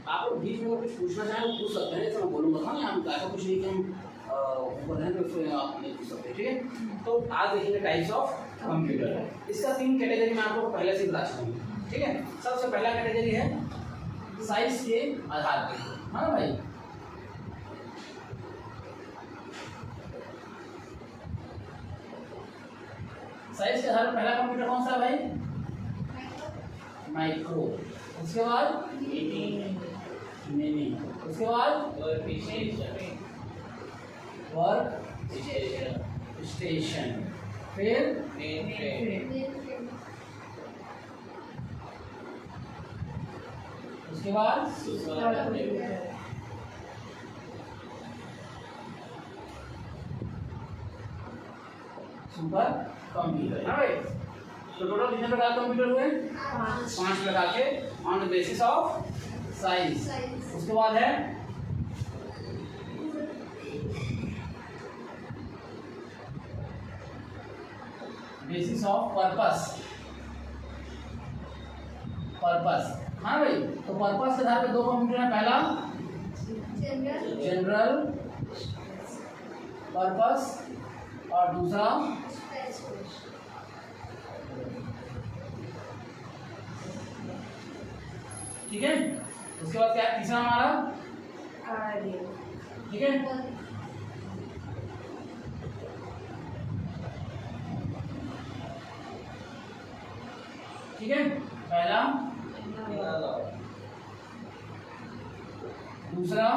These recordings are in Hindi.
आप लोग बीच में कुछ पूछना चाहें वो पूछ सकते हैं, जैसे मैं बोलूँगा ना यहाँ ऐसा कुछ नहीं कि हम ऊपर हैं तो इसमें आप नहीं पूछ सकते, ठीक है। तो आज देखेंगे टाइप्स ऑफ कंप्यूटर। इसका 3 कैटेगरी मैं आप लोगों को पहले से बता चुका हूँ, ठीक है। सबसे पहला कैटेगरी है साइज के आधार पर, हाँ भाई। साइज के आधार पर पहला कंप्यूटर कौन सा है भाई? माइक्रो। उसके बाद मिनी। उसके बाद वर्क स्टेशन, फिर उसके बाद सुपर कंप्यूटर। हाँ भाई, तो टोटल कितने प्रकार के कंप्यूटर हुए? 5 प्रकार के, on the basis of size. उसके बाद है बेसिस ऑफ पर्पस। हाँ भाई, तो पर्पस के आधार पे 2 कंप्यूटर है। पहला जनरल पर्पस और दूसरा ठीक है। उसके बाद क्या है तीसरा हमारा, ठीक है। ठीक है, पहला, दूसरा,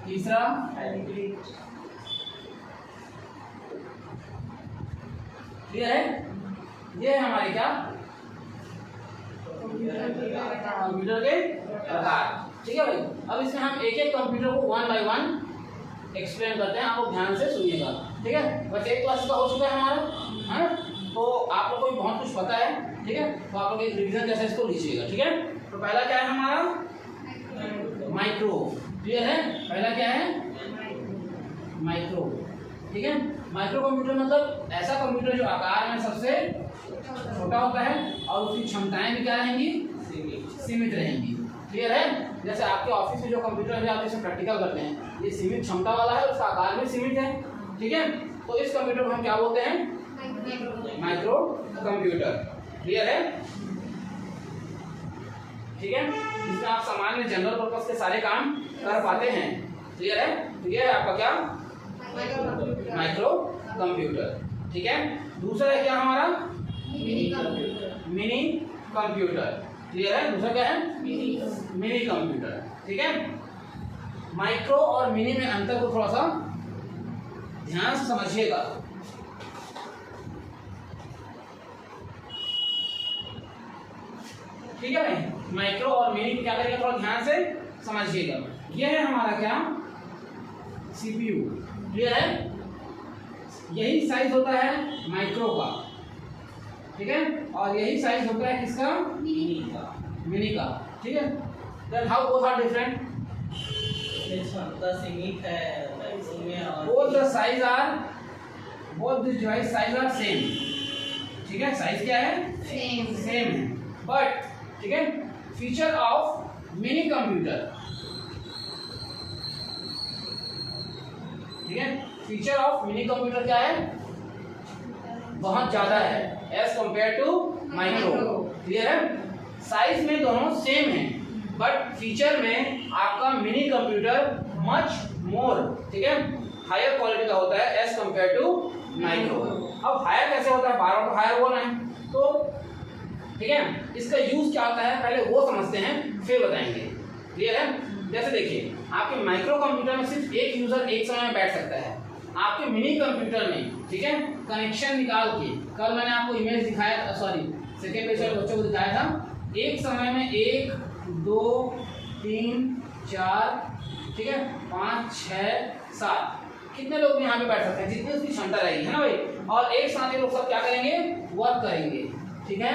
तीसरा, क्लियर है। ये है हमारे क्या कंप्यूटर के प्रकार, ठीक है भाई। अब इसमें हम एक एक कंप्यूटर को 1 बाय 1 एक्सप्लेन करते हैं, आप लोग ध्यान से सुनिएगा, ठीक है। बस एक क्लास का हो चुका है हमारा, है। तो आप लोग को भी बहुत कुछ पता है, ठीक है। तो आप लोग एक रिवीजन जैसा इसको लीजिएगा, ठीक है। तो पहला क्या है हमारा माइक्रो, क्लियर है। पहला क्या है माइक्रो, ठीक है। माइक्रो कंप्यूटर मतलब ऐसा कंप्यूटर जो आकार में सबसे छोटा होता है और उसकी क्षमताएं भी क्या रहेंगी? सीमित रहेंगी, क्लियर है। जैसे आपके ऑफिस में जो कंप्यूटर है आप इसमें प्रैक्टिकल करते हैं, ये सीमित क्षमता वाला है, उसका आकार भी सीमित है, ठीक है। तो इस कंप्यूटर को हम क्या बोलते हैं? माइक्रो कंप्यूटर, क्लियर है, ठीक है। जिसमें आप सामान्य जनरल पर्पस के सारे काम कर पाते हैं, क्लियर है। तो ये है आपका क्या माइक्रो कंप्यूटर, ठीक है। दूसरा है क्या हमारा मिनी कंप्यूटर, क्लियर है। दूसरा क्या है मिनी कंप्यूटर, ठीक है। माइक्रो और मिनी में अंतर को थोड़ा सा ध्यान से समझिएगा, ठीक है भाई। माइक्रो और मिनी क्या करिएगा, थोड़ा ध्यान से समझिएगा। ये है हमारा क्या सीपीयू, क्लियर है। यही साइज होता है माइक्रो का, ठीक है। और यही साइज होता है किसका? मिनी का, ठीक है। Then how both are different? सीमित है both the size are, both the device size are same, ठीक है। साइज क्या है? सेम है। बट ठीक है, फीचर ऑफ मिनी कंप्यूटर, ठीक है। फीचर ऑफ मिनी कंप्यूटर क्या है? बहुत ज्यादा है as compare to micro, clear है। साइज में दोनों सेम है बट फीचर में आपका मिनी कंप्यूटर मच मोर, ठीक है, हायर क्वालिटी का होता है एज कंपेयर टू माइक्रो। अब हायर कैसे होता है, बार बार तो हायर बोलना है, तो ठीक है इसका यूज क्या होता है पहले वो समझते हैं फिर बताएंगे, क्लियर है। जैसे देखिए आपके माइक्रो कंप्यूटर में सिर्फ एक यूजर एक समय में बैठ सकता है, आपके मिनी कंप्यूटर में ठीक है कनेक्शन निकाल के, कल मैंने आपको इमेज दिखाया, सॉरी सेकेंड पेज वाले बच्चों को दिखाया था, एक समय में 1 2 3 4 ठीक है 5 6 7 कितने लोग यहाँ पे बैठ सकते हैं, जितनी उसकी क्षमता रहेगी, है ना भाई। और एक साथ ये लोग सब क्या करेंगे, वर्क करेंगे, ठीक है,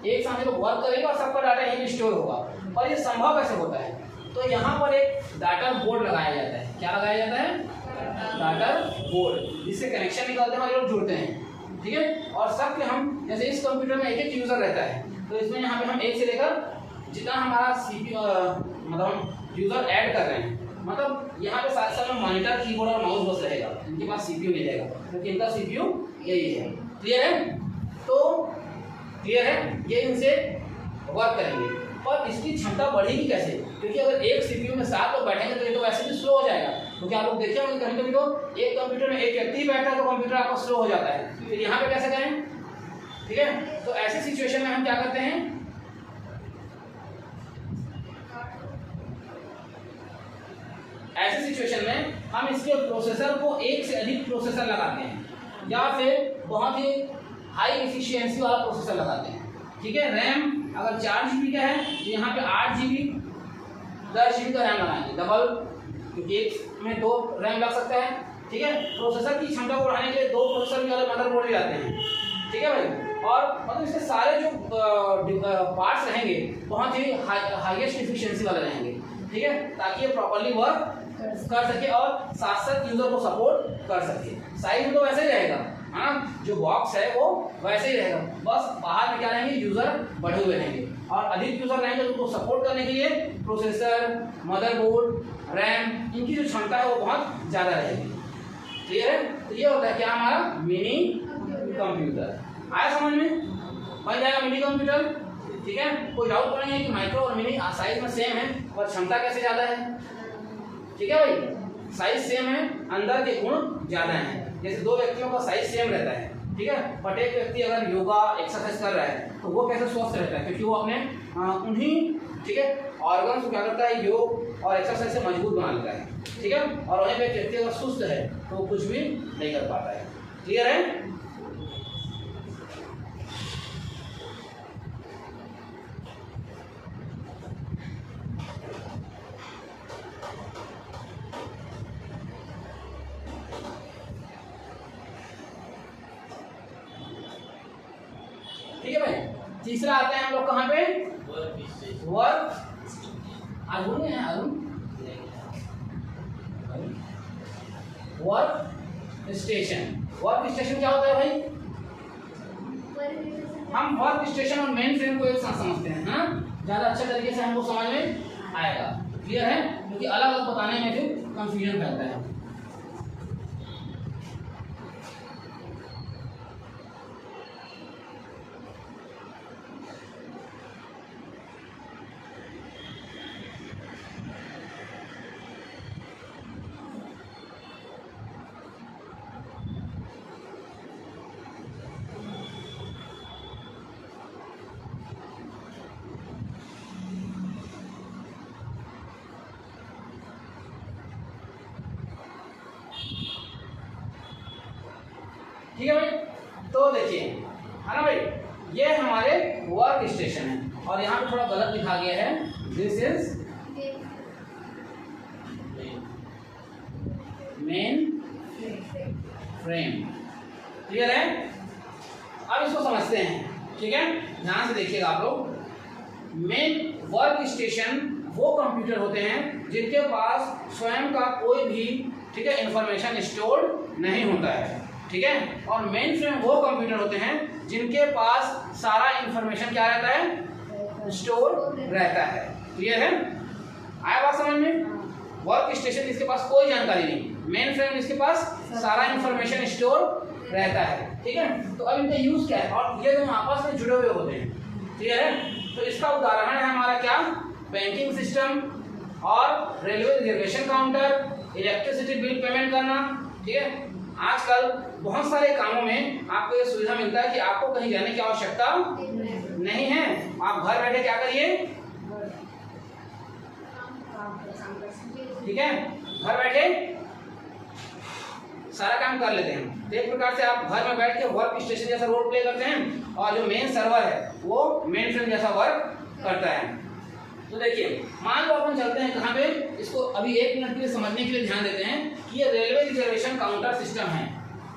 एक साथ ये लोग वर्क करेंगे और सबका डाटा यहीं स्टोर होगा। और ये संभव कैसे होता है, तो यहाँ पर एक डाटा बोर्ड लगाया जाता है, क्या लगाया जाता है, डाटा बोर्ड, जिससे कनेक्शन निकालते हैं और ये लोग जुड़ते हैं, ठीक है। और सबके हम जैसे इस कंप्यूटर में एक एक यूजर रहता है, तो इसमें यहाँ पे हम एक से लेकर जितना हमारा सीपीयू मतलब यूजर ऐड कर रहे हैं, मतलब यहाँ पे साथ साथ में मॉनिटर, कीबोर्ड और माउस बस रहेगा, इनके पास सीपीयू नहीं रहेगा, क्योंकि इनका सीपीयू यही है। क्लियर है? तो क्लियर है, ये इनसे वर्क करेंगे। और इसकी क्षमता बढ़ेगी कैसे? क्योंकि अगर एक सीपीयू में 7 लोग बैठेंगे तो ये तो वैसे भी स्लो हो जाएगा, क्योंकि आप लोग देखे होंगे कहीं कभी तो एक कंप्यूटर में एक व्यक्ति बैठा है तो कंप्यूटर आपका स्लो हो जाता है। फिर यहाँ पे कैसे करें? ठीक है, तो ऐसे सिचुएशन में हम क्या करते हैं, ऐसे सिचुएशन में हम इसके प्रोसेसर को एक से अधिक प्रोसेसर लगाते हैं या फिर बहुत ही हाई एफिशिएंसी वाला प्रोसेसर लगाते हैं। ठीक है, रैम अगर 4 GB का है तो यहाँ पे 8 GB 10 GB का रैम लगाएंगे डबल, क्योंकि एक में 2 रैम लग सकता है। ठीक है, प्रोसेसर की क्षमता को बढ़ाने के लिए 2 प्रोसेसर वाले मदरबोर्ड भी आते हैं। ठीक है भाई, और मतलब इसके सारे जो पार्ट्स रहेंगे बहुत ही हाईएस्ट एफिशिएंसी वाले रहेंगे। ठीक है, ताकि ये प्रॉपर्ली वर्क कर सके और साथ साथ यूजर को सपोर्ट कर सके। साइज में तो वैसे ही रहेगा, हाँ, जो बॉक्स है वो वैसे ही रहेगा, बस बाहर में क्या रहेंगे, यूजर बढ़े हुए रहेंगे। और अधिक यूजर रहेंगे तो उनको सपोर्ट करने के लिए प्रोसेसर, मदरबोर्ड, रैम, इनकी जो क्षमता है वो बहुत ज़्यादा रहेगी। क्लियर है? तो ये होता है क्या, हमारा मिनी कंप्यूटर। आया समझ में? बन जाएगा मिनी कंप्यूटर। ठीक है, कोई डाउट तो नहीं है कि माइक्रो और मिनी साइज में सेम है और क्षमता कैसे ज़्यादा है? ठीक है भाई, साइज सेम है, अंदर के गुण ज़्यादा हैं। जैसे 2 व्यक्तियों का साइज सेम रहता है, ठीक है, बट एक व्यक्ति अगर योगा एक्सरसाइज कर रहा है तो वो कैसे स्वस्थ रहता है, क्योंकि वो अपने उन्हीं, ठीक है, ऑर्गन्स को क्या करता है, योग और एक्सरसाइज से मजबूत बना लेता है। ठीक है, और वहीं पे व्यक्ति अगर सुस्त है तो वो कुछ भी नहीं कर पाता है। क्लियर है? ठीक है भाई, तीसरा आते हैं हम लोग कहाँ पे, वर्क अरुण है, Arun work station. Work station क्या होता है भाई? हम वर्क स्टेशन और मेन फ्रेम को एक साथ समझते हैं, हाँ, ज्यादा अच्छे तरीके से हमको समझ में आएगा। क्लियर है? क्योंकि अलग अलग बताने में फिर कंफ्यूजन फैलता है। ठीक है भाई, तो देखिए, है ना भाई, ये हमारे वर्क स्टेशन है और यहाँ पे थोड़ा गलत लिखा गया है, this is main frame. Clear है? अब इसको समझते हैं। ठीक है, ध्यान से देखिएगा आप लोग। मेन वर्क स्टेशन वो कंप्यूटर होते हैं जिनके पास स्वयं का कोई भी, ठीक है, इंफॉर्मेशन स्टोर नहीं होता है। ठीक है, और मेन फ्रेम वो कंप्यूटर होते हैं जिनके पास सारा इंफॉर्मेशन क्या रहता है, स्टोर रहता है। क्लियर है? आया बात समझ में? वर्क स्टेशन जिसके पास कोई जानकारी नहीं, मेन फ्रेम जिसके पास सारा इंफॉर्मेशन स्टोर रहता है। ठीक है, तो अब इनका यूज क्या है, और ये दोनों आपस में जुड़े हुए होते हैं। क्लियर है? तो इसका उदाहरण है हमारा क्या, बैंकिंग सिस्टम और railway reservation counter, electricity bill payment करना। ठीक है, आजकल बहुत सारे कामों में आपको ये सुविधा मिलता है कि आपको कहीं जाने की आवश्यकता नहीं है, आप घर बैठे क्या करिए, ठीक है, घर बैठे सारा काम कर लेते हैं। तो एक प्रकार से आप घर में बैठ के वर्क स्टेशन जैसा रोल प्ले करते हैं और जो मेन सर्वर है वो मेन फ्रेम जैसा वर्क करता है। तो देखिए, मान लो अपन चलते हैं कहाँ पे, इसको अभी 1 मिनट के लिए समझने के लिए ध्यान देते हैं कि ये रेलवे रिजर्वेशन काउंटर सिस्टम है।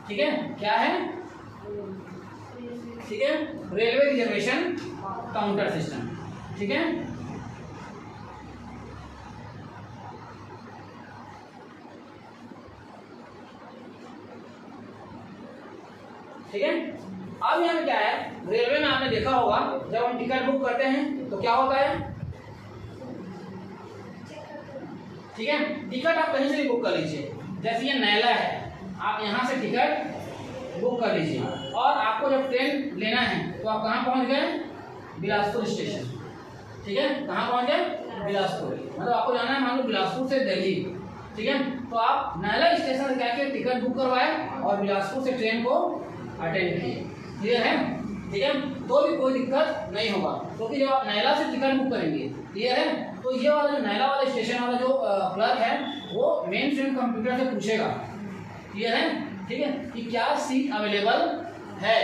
ठीक है, क्या है? ठीक है, रेलवे रिजर्वेशन काउंटर सिस्टम। ठीक है, ठीक है, अब यहाँ पे क्या है, रेलवे में आपने देखा होगा जब हम टिकट बुक करते हैं तो क्या होता है, ठीक है, टिकट आप कहीं से भी बुक कर लीजिए। जैसे ये नैला है, आप यहाँ से टिकट बुक कर लीजिए और आपको जब ट्रेन लेना है तो आप कहाँ पहुँच गए, बिलासपुर स्टेशन, ठीक है, कहाँ पहुँच गए, बिलासपुर। मतलब आपको जाना है मान लो बिलासपुर से दिल्ली, ठीक है, तो आप नैला स्टेशन से जाके टिकट बुक करवाए और बिलासपुर से ट्रेन को अटेंड किए। क्लियर है, ठीक है, तो भी कोई दिक्कत नहीं होगा, क्योंकि जब आप नैला से टिकट बुक करेंगे, क्लियर है, तो ये वाला जो नैला वाला स्टेशन वाला जो क्लर्क है वो मेन फ्रेम कंप्यूटर से पूछेगा, क्लियर है, ठीक है, कि क्या सीट अवेलेबल है।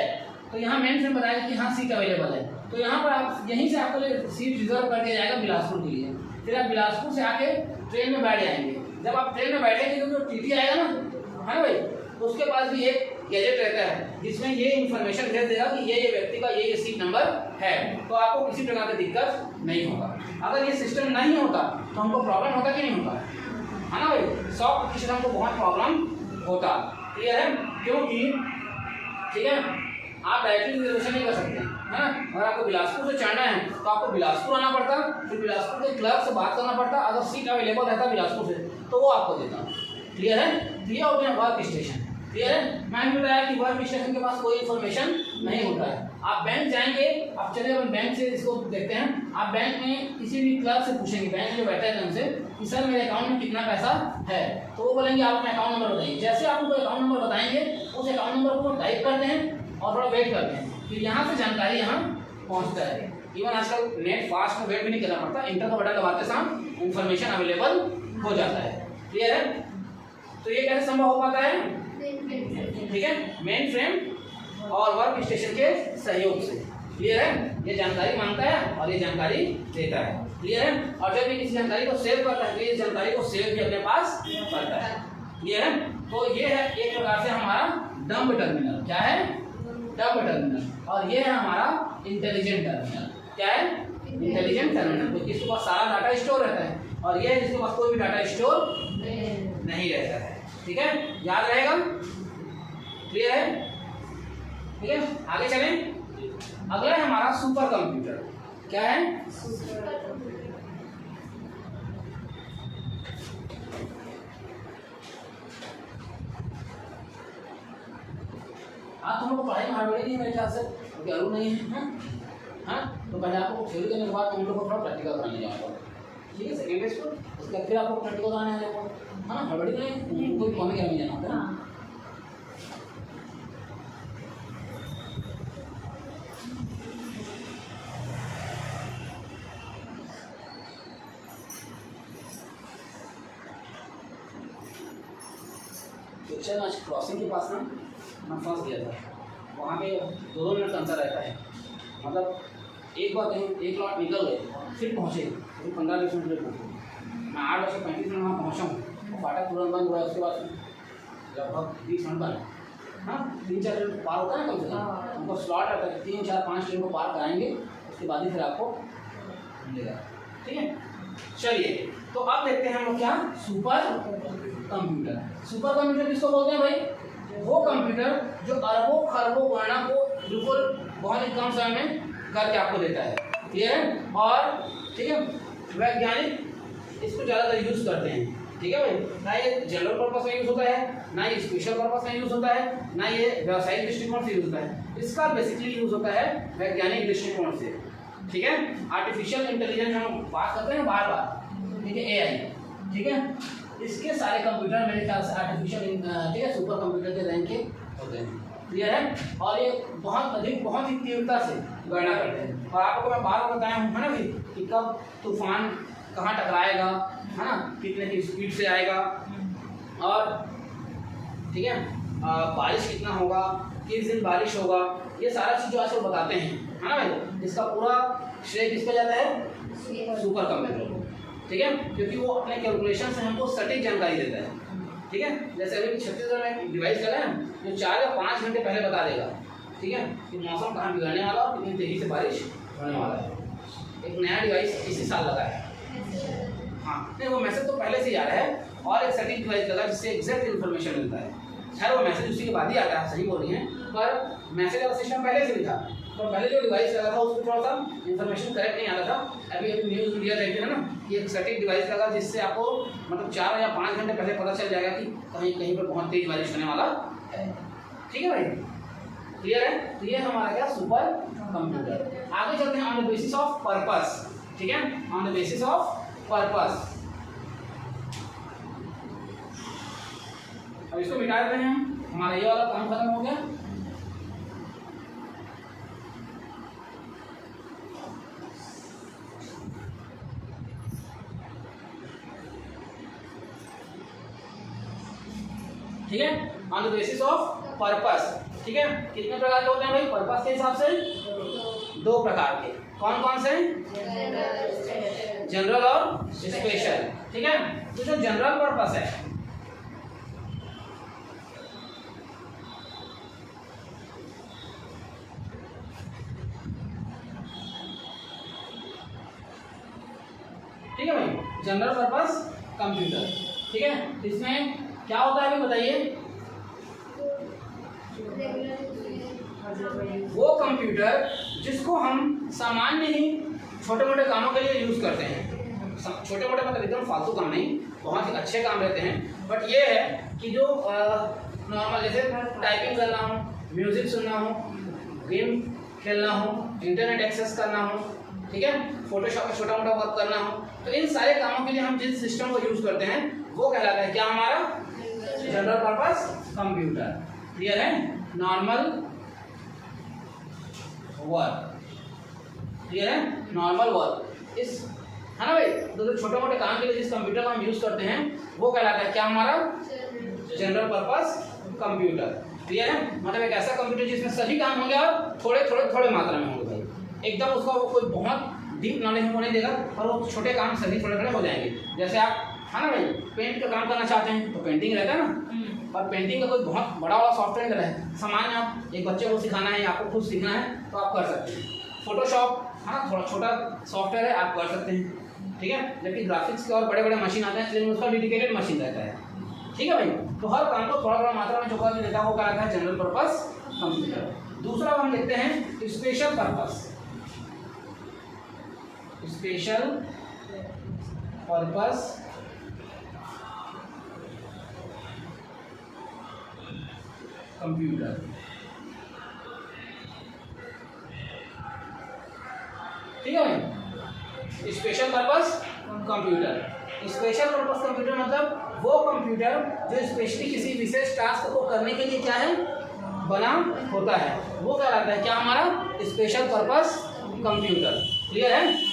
तो यहाँ मेन फ्रेम बताएगा कि हाँ सीट अवेलेबल है, तो यहाँ पर आप यहीं से आपको सीट रिजर्व कर दिया जाएगा बिलासपुर के लिए। फिर आप बिलासपुर से आके ट्रेन में बैठ जाएंगे। जब आप ट्रेन में बैठेंगे तो जो टीटी आएगा ना, है ना भाई, तो उसके पास भी एक गैजेट रहता है जिसमें ये इन्फॉर्मेशन भेज देगा कि ये व्यक्ति का ये सीट नंबर है, तो आपको किसी प्रकार की दिक्कत नहीं होगा। अगर ये सिस्टम नहीं होता तो हमको प्रॉब्लम होता कि नहीं होता, है ना भाई, सॉफ्ट सिस्टम को बहुत प्रॉब्लम होता। क्लियर है, क्योंकि ठीक है आप डायरेक्टली रिजर्वेशन नहीं कर सकते, है ना, अगर आपको बिलासपुर से चढ़ना है तो आपको बिलासपुर आना पड़ता, फिर बिलासपुर के क्लर्क से बात करना पड़ता, अगर सीट अवेलेबल रहता बिलासपुर से तो वो आपको देता। क्लियर है, ये हो गया वर्क स्टेशन। क्लियर है, मैंने बताया कि वर्क स्टेशन के पास कोई इन्फॉर्मेशन नहीं होता है। आप बैंक जाएंगे, आप चलिए अपन बैंक से इसको देखते हैं, आप बैंक में किसी भी क्लर्क से पूछेंगे, बैंक में जो बैठे हैं उनसे कि सर मेरे अकाउंट में कितना पैसा है, तो वो बोलेंगे आप अपना अकाउंट नंबर बताइए। जैसे आप उनको अकाउंट नंबर बताएंगे उस अकाउंट नंबर को टाइप करते हैं और थोड़ा वेट करते हैं, फिर यहाँ से जानकारी यहाँ पहुँचता है। इवन आजकल नेट फास्ट में वेट भी नहीं करना पड़ता, इंटर का बटन दबाते साथ इन्फॉर्मेशन अवेलेबल हो जाता है। क्लियर है, तो ये कैसे संभव हो पाता है, ठीक है, मेन फ्रेम और वर्क स्टेशन के सहयोग से। क्लियर है, ये जानकारी मांगता है और ये जानकारी देता है। क्लियर है, और जब भी किसी जानकारी को सेव करता है तो ये जानकारी को सेव भी अपने पास करता है। क्लियर है, तो ये है एक प्रकार से हमारा डंब टर्मिनल। क्या है, डंब टर्मिनल, और ये है हमारा इंटेलिजेंट टर्मिनल। क्या है, इंटेलिजेंट टर्मिनल, तो जिसके पास सारा डाटा स्टोर रहता है, और ये है जिसके पास कोई भी डाटा स्टोर नहीं रहता है। ठीक है, याद रहेगा। क्लियर है, ठीक है, आगे चलें। अगला है हमारा सुपर कंप्यूटर। क्या है, आप तुम लोग पढ़ाई में हड़बड़ी नहीं मेरे ख्याल से, क्योंकि अरुण नहीं है, हाँ, तो पहले आपको थ्योरी करने के बाद हम लोग को थोड़ा प्रैक्टिकल कराने जाएगा। ठीक है, सेकेंड पेज पर उसके बाद फिर आपको प्रैक्टिकल कराने आने को, हाँ, हड़बड़ी नहीं, कोई कॉमिक नहीं जाना होता है। चल आज क्रॉसिंग के पास ना मैं फंस गया था, वहाँ पे 2-2 मिनट का अंतर रहता है, मतलब एक बार कहीं एक लॉट निकल गए फिर पहुँचे, फिर 15-20 मिनट लेट पहुँचे। मैं 8:35 मिनट वहाँ पहुँचा हूँ, फाटक तुरंत बंद हुआ, उसके बाद लगभग 20 मिनट बंद। हाँ, 3-4 ट्रेन पार होता है कम से कम, उनको स्लॉट रहता है 3-4-5 ट्रेन को पार कराएंगे, उसके बाद ही फिर आपको मिलेगा। ठीक है, चलिए तो अब देखते हैं हम लोग क्या, सुपर कंप्यूटर। सुपर कंप्यूटर किसको बोलते हैं भाई, वो कंप्यूटर जो अरबों खरबों गणना को बिल्कुल बहुत ही कम समय में करके आपको देता है। क्लियर है, और ठीक है, वैज्ञानिक इसको ज़्यादातर यूज़ करते हैं। ठीक है भाई, ना ये जनरल पर्पस में यूज़ होता है, ना ये स्पेशल पर्पस में यूज़ होता है, ना ये व्यावसायिक दृष्टिकोण से यूज़ होता है। इसका बेसिकली यूज़ होता है वैज्ञानिक दृष्टिकोण से। ठीक है, आर्टिफिशियल इंटेलिजेंस हम बात करते हैं बार बार, ठीक है, AI। ठीक है, इसके सारे कंप्यूटर मेरे ख्याल से आर्टिफिशियल, ठीक है, सुपर कंप्यूटर के रैंक के होते हैं। क्लियर है, और ये बहुत अधिक बहुत ही तीव्रता से गणना करते हैं। और आपको मैं बार बार बताया हूँ, है ना भाई, कि कब तूफान कहाँ टकराएगा, है ना, कितने की स्पीड से आएगा, और ठीक है, बारिश कितना होगा, किस दिन बारिश होगा, ये सारा चीज़ जो आजकल बताते हैं, है ना भाई। इसका पूरा श्रेय किस पे जाता है, सुपर कंप्यूटर। ठीक है, क्योंकि वो अपने कैलकुलेशन से हमको सटीक जानकारी देता है। ठीक है, जैसे अभी छत्तीसगढ़ में एक डिवाइस लगा है जो 4 या 5 घंटे पहले बता देगा, ठीक है, कि मौसम कहाँ बिगड़ने वाला और कितनी तेजी से बारिश होने वाला है। एक नया डिवाइस इसी साल लगा है। हाँ, नहीं, वो मैसेज तो पहले से ही आ रहा है, और एक सटीक डिवाइस लगा जिससे एग्जैक्ट इन्फॉर्मेशन मिलता है। खैर वो मैसेज उसी के बाद ही आता है, सही बोल रही हैं, पर मैसेज वाला सिस्टम पहले से भी था, तो पहले जो डिवाइस लगा था उसमें थोड़ा सा इन्फॉर्मेशन करेक्ट नहीं आता था। अभी न्यूज़ मीडिया देखते हैं ना कि एक सटीक डिवाइस लगा जिससे आपको मतलब 4 या 5 घंटे पहले पता चल जाएगा कि कहीं कहीं पर बहुत तेज बारिश होने वाला है। ठीक है भाई, क्लियर है? तो ये हमारा क्या सुपर कंप्यूटर। आगे चलते हैं on the basis of purpose. ठीक है, on the basis of purpose. अब इसको मिटा देते हैं, हमारा ये वाला काम खत्म हो गया। ठीक है, on the basis of purpose. ठीक है, कितने प्रकार के होते हैं भाई पर्पस के हिसाब से? 2 प्रकार के। कौन कौन से? जनरल और स्पेशल। ठीक है, तो जो जनरल पर्पस है ठीक है भाई, जनरल पर्पस कंप्यूटर। ठीक है, इसमें क्या होता है अभी बताइए? वो कंप्यूटर जिसको हम सामान्य ही छोटे मोटे कामों के लिए यूज करते हैं। छोटे मोटे मतलब एकदम फालतू काम नहीं, बहुत ही अच्छे काम रहते हैं। बट ये है कि जो नॉर्मल जैसे टाइपिंग करना हो, म्यूजिक सुनना हो, गेम खेलना हो, इंटरनेट एक्सेस करना हो, ठीक है, फोटोशॉप में छोटा मोटा वर्क करना हो, तो इन सारे कामों के लिए हम जिस सिस्टम को यूज करते हैं वो कहलाता है क्या? हमारा जनरल पर्पस कंप्यूटर। क्लियर है? Normal work. क्लियर है? नॉर्मल वर्क इस है ना भाई। तो छोटे मोटे काम के लिए जिस कंप्यूटर को हम यूज करते हैं वो कहलाता है क्या? हमारा जनरल पर्पस कंप्यूटर। क्लियर है? मतलब एक ऐसा कंप्यूटर जिसमें सभी काम होंगे और थोड़े मात्रा में होंगे भाई। एकदम उसका वो कोई बहुत डीप नॉलेज हमको नहीं देगा और वो छोटे काम सभी थोड़े हो जाएंगे। जैसे आप है ना भाई पेंट का काम करना चाहते हैं तो पेंटिंग रहता है ना, और पेंटिंग का कोई बहुत बड़ा वाला सॉफ्टवेयर रहता है, सामान्य आप एक बच्चे को सिखाना है, आपको खुद सीखना है तो आप कर सकते हैं। फोटोशॉप है ना, थोड़ा छोटा सॉफ्टवेयर है, आप कर सकते हैं। ठीक है, जबकि ग्राफिक्स के और बड़े बड़े मशीन आते हैं लेकिन उसका डेडिकेटेड मशीन रहता है। ठीक है भाई, तो हर काम को थोड़ा मात्रा में जो कर देता है वो कहलाता है जनरल पर्पस कंप्यूटर। दूसरा हम देखते हैं special purpose. Special purpose computer. ठीक है भाई, special purpose computer. Special purpose computer मतलब वो कंप्यूटर जो स्पेशली किसी विशेष टास्क को करने के लिए क्या है बना होता है, वो कहलाता है क्या? हमारा स्पेशल पर्पस कंप्यूटर। क्लियर है?